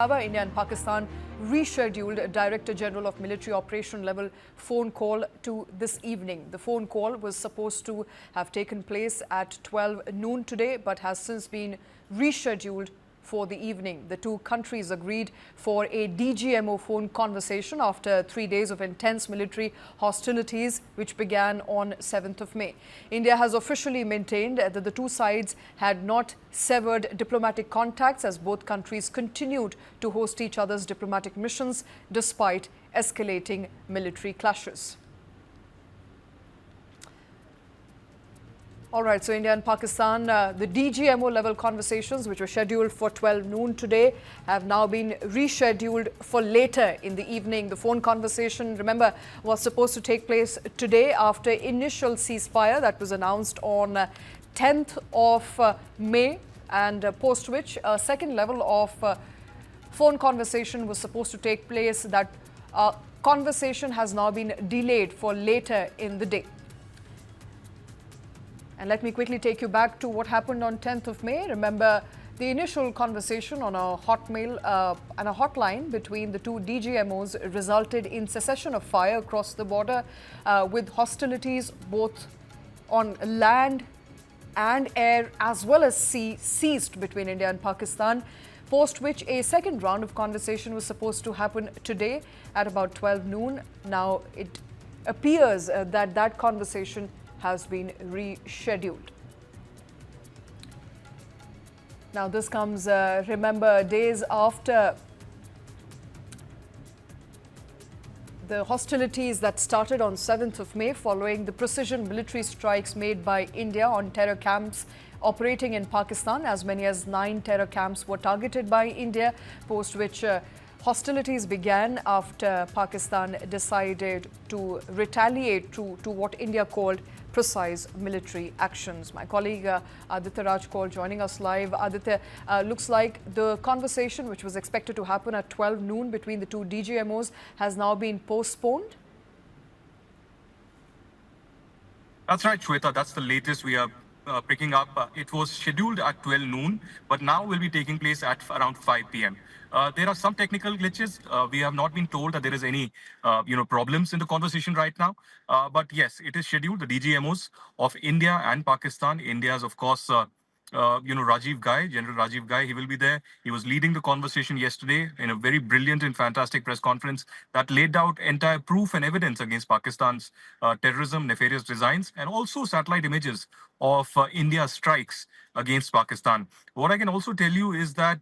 India and Pakistan rescheduled Director General of Military Operation level phone call to this evening. The phone call was supposed to have taken place at 12 noon today, but has since been rescheduled for the evening. The two countries agreed for a DGMO phone conversation after 3 days of intense military hostilities, which began on 7th of May. India has officially maintained that the two sides had not severed diplomatic contacts as both countries continued to host each other's diplomatic missions despite escalating military clashes. All right, so India and Pakistan, the DGMO level conversations, which were scheduled for 12 noon today, have now been rescheduled for later in the evening. The phone conversation, remember, was supposed to take place today after initial ceasefire that was announced on 10th of May, and post which a second level of phone conversation was supposed to take place. That conversation has now been delayed for later in the day. And let me quickly take you back to what happened on 10th of May. Remember, the initial conversation on a hotmail and a hotline between the two DGMOs resulted in cessation of fire across the border, with hostilities both on land and air as well as sea ceased between India and Pakistan, post which a second round of conversation was supposed to happen today at about 12 noon. Now, it appears that that conversation has been rescheduled. Now, this comes, remember, days after the hostilities that started on 7th of May following the precision military strikes made by India on terror camps operating in Pakistan. As many as 9 terror camps were targeted by India, post which hostilities began after Pakistan decided to retaliate to what India called precise military actions. My colleague Aditya Rajkol joining us live. Aditya, looks like the conversation which was expected to happen at 12 noon between the two DGMOs has now been postponed. That's right, Shweta. That's the latest we are picking up. It was scheduled at 12 noon, but now will be taking place at around 5 p.m. There are some technical glitches. We have not been told that there is any, problems in the conversation right now. But yes, it is scheduled. The DGMOs of India and Pakistan. India is, of course, Rajiv Ghai, General Rajiv Ghai, he will be there. He was leading the conversation yesterday in a very brilliant and fantastic press conference that laid out entire proof and evidence against Pakistan's terrorism, nefarious designs, and also satellite images of India's strikes against Pakistan. What I can also tell you is that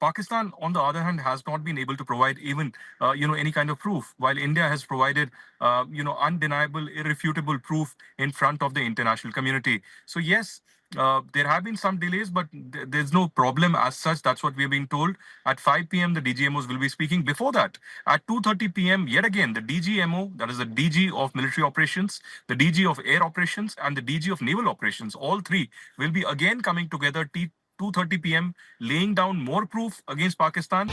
Pakistan, on the other hand, has not been able to provide even, any kind of proof, while India has provided, undeniable, irrefutable proof in front of the international community. So yes, there have been some delays, but there's no problem as such. That's what we're being told. At 5 p.m., the DGMOs will be speaking. Before that, at 2:30 p.m., yet again, the DGMO, that is the DG of military operations, the DG of air operations, and the DG of naval operations, all three will be again coming together 2:30 p.m., laying down more proof against Pakistan.